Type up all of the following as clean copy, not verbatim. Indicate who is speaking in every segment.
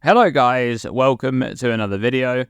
Speaker 1: Hello guys, welcome to another video.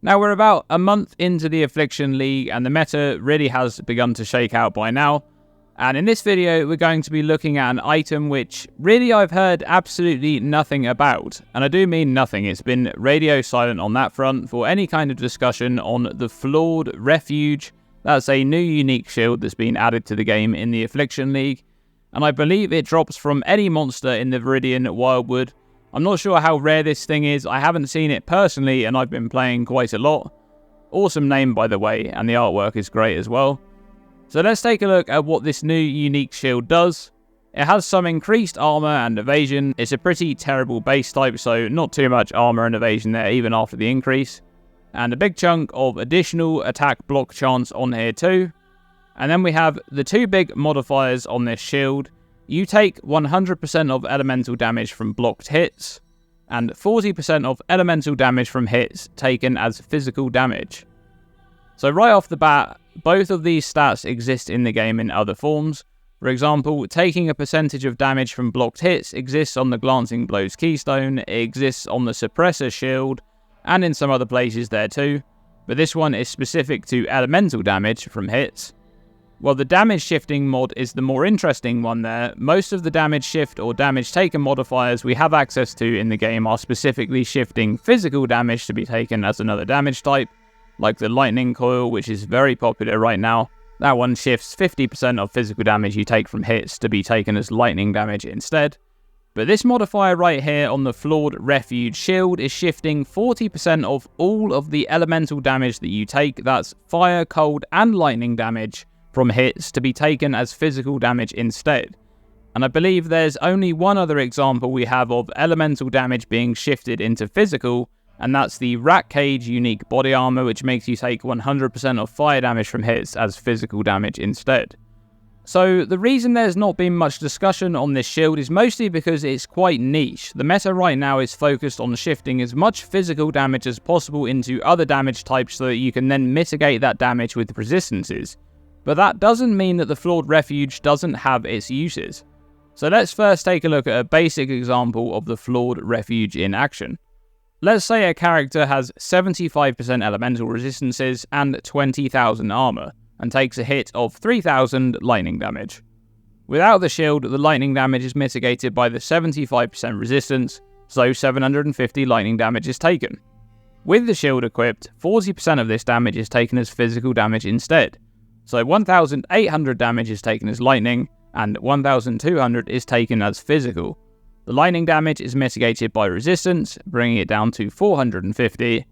Speaker 1: Now we're about a month into the Affliction League and the meta really has begun to shake out by now. And in this video we're going to be looking at an item which really I've heard absolutely nothing about. And I do mean nothing, it's been radio silent on that front for any kind of discussion on the Flawed Refuge. That's a new unique shield that's been added to the game in the Affliction League. And I believe it drops from any monster in the Viridian Wildwood. I'm not sure how rare this thing is, I haven't seen it personally and I've been playing quite a lot. Awesome name by the way, and the artwork is great as well. So let's take a look at what this new unique shield does. It has some increased armor and evasion. It's a pretty terrible base type, so not too much armor and evasion there even after the increase. And a big chunk of additional attack block chance on here too. And then we have the two big modifiers on this shield. You take 100% of elemental damage from blocked hits, and 40% of elemental damage from hits taken as physical damage. So right off the bat, both of these stats exist in the game in other forms. For example, taking a percentage of damage from blocked hits exists on the Glancing Blows keystone, it exists on the Suppressor shield, and in some other places there too, but this one is specific to elemental damage from hits. While the damage shifting mod is the more interesting one there, most of the damage shift or damage taken modifiers we have access to in the game are specifically shifting physical damage to be taken as another damage type, like the lightning coil, which is very popular right now. That one shifts 50% of physical damage you take from hits to be taken as lightning damage instead. But this modifier right here on the Flawed Refuge shield is shifting 40% of all of the elemental damage that you take, that's fire, cold and lightning damage, from hits to be taken as physical damage instead. And I believe there's only one other example we have of elemental damage being shifted into physical, and that's the Rat Cage unique body armor, which makes you take 100% of fire damage from hits as physical damage instead. So the reason there's not been much discussion on this shield is mostly because it's quite niche. The meta right now is focused on shifting as much physical damage as possible into other damage types so that you can then mitigate that damage with resistances. But that doesn't mean that the Flawed Refuge doesn't have its uses. So let's first take a look at a basic example of the Flawed Refuge in action. Let's say a character has 75% elemental resistances and 20,000 armor, and takes a hit of 3,000 lightning damage. Without the shield, the lightning damage is mitigated by the 75% resistance, so 750 lightning damage is taken. With the shield equipped, 40% of this damage is taken as physical damage instead. So 1,800 damage is taken as lightning, and 1,200 is taken as physical. The lightning damage is mitigated by resistance, bringing it down to 450,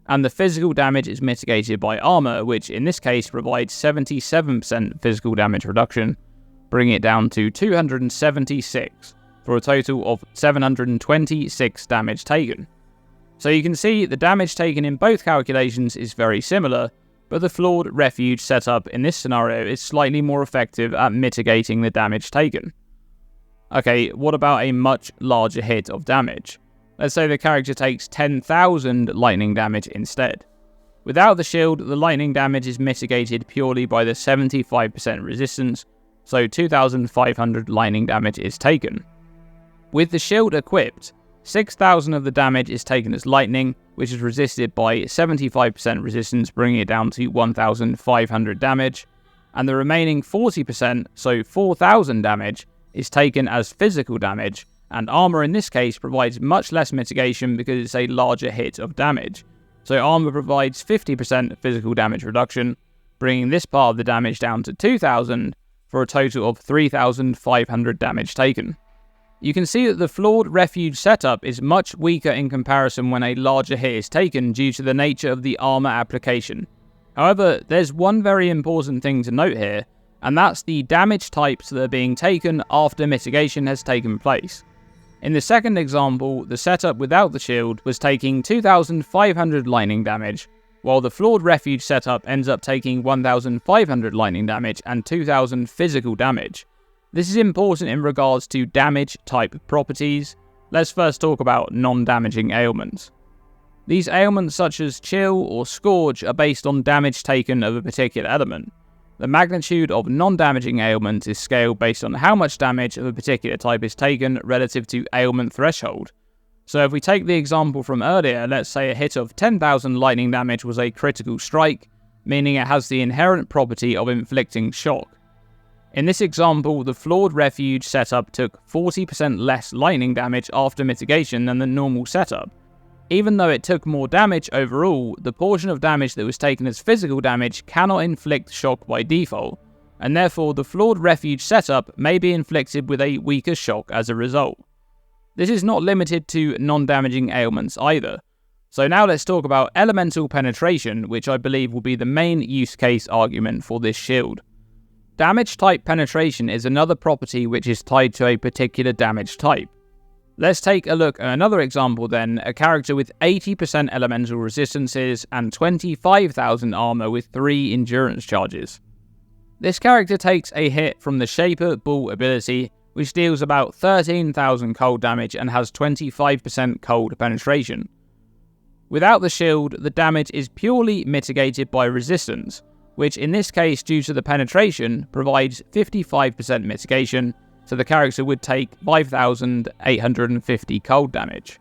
Speaker 1: and the physical damage is mitigated by armor, which in this case provides 77% physical damage reduction, bringing it down to 276, for a total of 726 damage taken. So you can see the damage taken in both calculations is very similar, but the Flawed Refuge setup in this scenario is slightly more effective at mitigating the damage taken. Okay, what about a much larger hit of damage? Let's say the character takes 10,000 lightning damage instead. Without the shield, the lightning damage is mitigated purely by the 75% resistance, so 2,500 lightning damage is taken. With the shield equipped, 6,000 of the damage is taken as lightning, which is resisted by 75% resistance, bringing it down to 1,500 damage, and the remaining 40%, so 4,000 damage, is taken as physical damage, and armor in this case provides much less mitigation because it's a larger hit of damage. So armor provides 50% physical damage reduction, bringing this part of the damage down to 2,000 for a total of 3,500 damage taken. You can see that the Flawed Refuge setup is much weaker in comparison when a larger hit is taken due to the nature of the armor application. However, there's one very important thing to note here, and that's the damage types that are being taken after mitigation has taken place. In the second example, the setup without the shield was taking 2,500 lightning damage, while the Flawed Refuge setup ends up taking 1,500 lightning damage and 2,000 physical damage. This is important in regards to damage type properties. Let's first talk about non-damaging ailments. These ailments such as Chill or Scourge are based on damage taken of a particular element. The magnitude of non-damaging ailments is scaled based on how much damage of a particular type is taken relative to ailment threshold. So if we take the example from earlier, let's say a hit of 10,000 lightning damage was a critical strike, meaning it has the inherent property of inflicting shock. In this example, the Flawed Refuge setup took 40% less lightning damage after mitigation than the normal setup. Even though it took more damage overall, the portion of damage that was taken as physical damage cannot inflict shock by default, and therefore the Flawed Refuge setup may be inflicted with a weaker shock as a result. This is not limited to non-damaging ailments either. So now let's talk about elemental penetration, which I believe will be the main use case argument for this shield. Damage type penetration is another property which is tied to a particular damage type. Let's take a look at another example then, a character with 80% elemental resistances and 25,000 armor with 3 endurance charges. This character takes a hit from the Shaper Bull ability, which deals about 13,000 cold damage and has 25% cold penetration. Without the shield, the damage is purely mitigated by resistance, which in this case, due to the penetration, provides 55% mitigation, so the character would take 5,850 cold damage.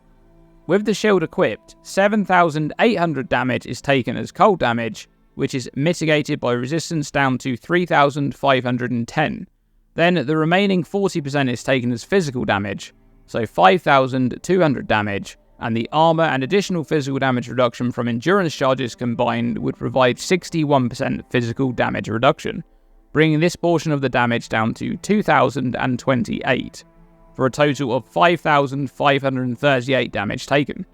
Speaker 1: With the shield equipped, 7,800 damage is taken as cold damage, which is mitigated by resistance down to 3,510. Then the remaining 40% is taken as physical damage, so 5,200 damage, and the armor and additional physical damage reduction from endurance charges combined would provide 61% physical damage reduction, bringing this portion of the damage down to 2,028, for a total of 5,538 damage taken.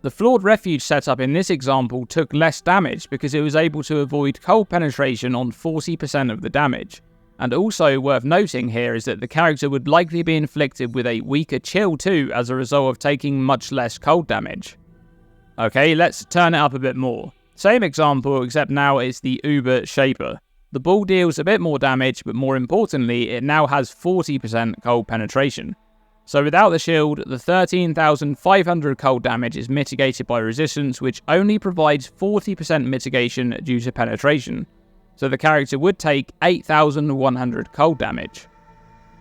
Speaker 1: The Flawed Refuge setup in this example took less damage because it was able to avoid cold penetration on 40% of the damage, and also worth noting here is that the character would likely be inflicted with a weaker chill too as a result of taking much less cold damage. Okay, let's turn it up a bit more. Same example, except now it's the Uber Shaper. The bull deals a bit more damage, but more importantly, it now has 40% cold penetration. So without the shield, the 13,500 cold damage is mitigated by resistance, which only provides 40% mitigation due to penetration. So the character would take 8,100 cold damage.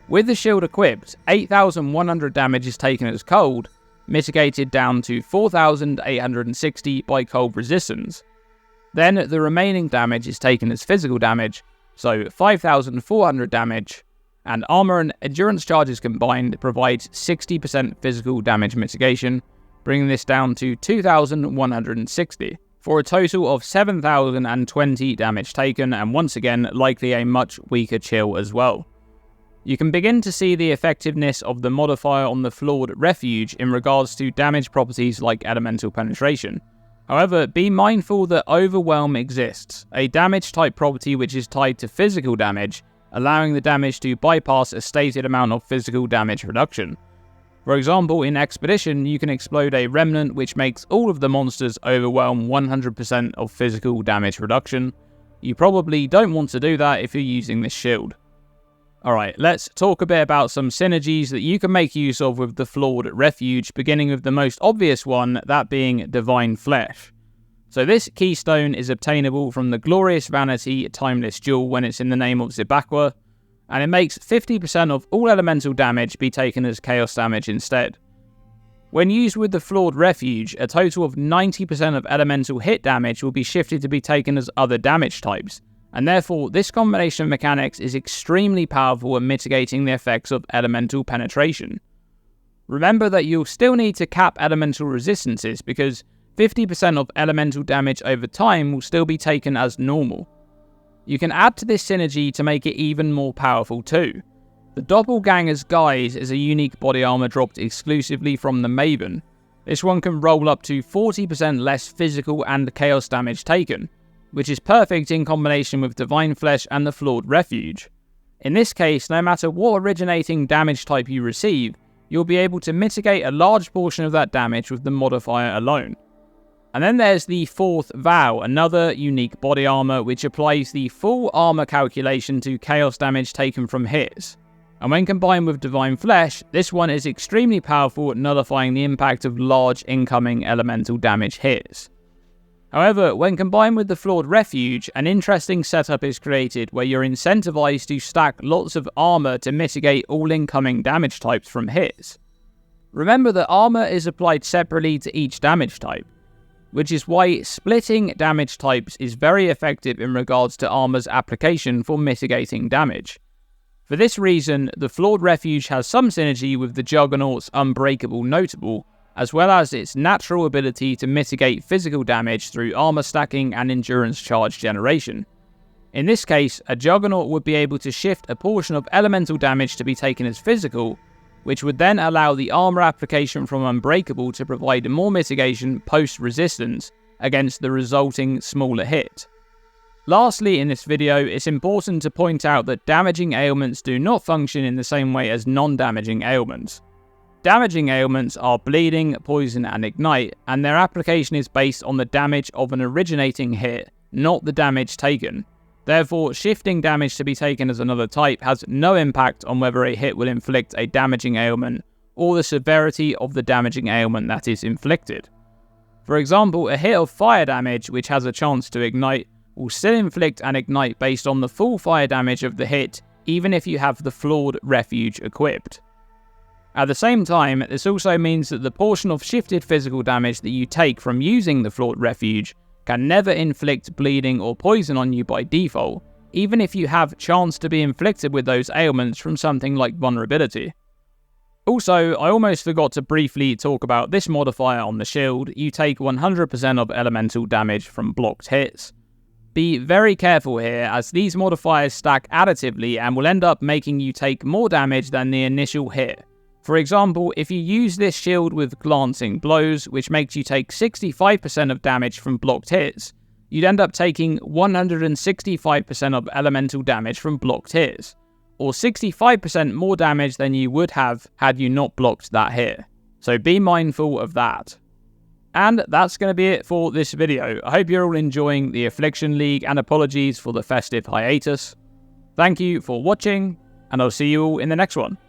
Speaker 1: With the shield equipped, 8,100 damage is taken as cold, mitigated down to 4,860 by cold resistance. Then the remaining damage is taken as physical damage, so 5,400 damage, and armor and endurance charges combined provides 60% physical damage mitigation, bringing this down to 2,160, for a total of 7,020 damage taken, and once again likely a much weaker chill as well. You can begin to see the effectiveness of the modifier on the Flawed Refuge in regards to damage properties like elemental penetration. However, be mindful that Overwhelm exists, a damage type property which is tied to physical damage, allowing the damage to bypass a stated amount of physical damage reduction. For example, in Expedition, you can explode a remnant which makes all of the monsters overwhelm 100% of physical damage reduction. You probably don't want to do that if you're using this shield. Alright, let's talk a bit about some synergies that you can make use of with the Flawed Refuge, beginning with the most obvious one, that being Divine Flesh. So this keystone is obtainable from the Glorious Vanity Timeless Jewel when it's in the name of Zibaqua, and it makes 50% of all elemental damage be taken as chaos damage instead. When used with the Flawed Refuge, a total of 90% of elemental hit damage will be shifted to be taken as other damage types, and therefore this combination of mechanics is extremely powerful at mitigating the effects of elemental penetration. Remember that you'll still need to cap elemental resistances because 50% of elemental damage over time will still be taken as normal. You can add to this synergy to make it even more powerful too. The Doppelganger's Guise is a unique body armor dropped exclusively from the Maven. This one can roll up to 40% less physical and chaos damage taken, which is perfect in combination with Divine Flesh and the Flawed Refuge. In this case, no matter what originating damage type you receive, you'll be able to mitigate a large portion of that damage with the modifier alone. And then there's the Fourth Vow, another unique body armor which applies the full armor calculation to chaos damage taken from hits. And when combined with Divine Flesh, this one is extremely powerful at nullifying the impact of large incoming elemental damage hits. However, when combined with the Flawed Refuge, an interesting setup is created where you're incentivized to stack lots of armor to mitigate all incoming damage types from hits. Remember that armor is applied separately to each damage type, which is why splitting damage types is very effective in regards to armor's application for mitigating damage. For this reason, the Flawed Refuge has some synergy with the Juggernaut's Unbreakable Notable, as well as its natural ability to mitigate physical damage through armor stacking and endurance charge generation. In this case, a Juggernaut would be able to shift a portion of elemental damage to be taken as physical, which would then allow the armor application from Unbreakable to provide more mitigation post-resistance against the resulting smaller hit. Lastly, in this video, it's important to point out that damaging ailments do not function in the same way as non-damaging ailments. Damaging ailments are bleeding, poison, and ignite, and their application is based on the damage of an originating hit, not the damage taken. Therefore, shifting damage to be taken as another type has no impact on whether a hit will inflict a damaging ailment or the severity of the damaging ailment that is inflicted. For example, a hit of fire damage, which has a chance to ignite, will still inflict an ignite based on the full fire damage of the hit, even if you have the Flawed Refuge equipped. At the same time, this also means that the portion of shifted physical damage that you take from using the Flawed Refuge can never inflict bleeding or poison on you by default, even if you have chance to be inflicted with those ailments from something like vulnerability. Also, I almost forgot to briefly talk about this modifier on the shield. You take 100% of elemental damage from blocked hits. Be very careful here, as these modifiers stack additively and will end up making you take more damage than the initial hit. For example, if you use this shield with Glancing Blows, which makes you take 65% of damage from blocked hits, you'd end up taking 165% of elemental damage from blocked hits, or 65% more damage than you would have had you not blocked that hit. So be mindful of that. And that's going to be it for this video. I hope you're all enjoying the Affliction League, and apologies for the festive hiatus. Thank you for watching, and I'll see you all in the next one.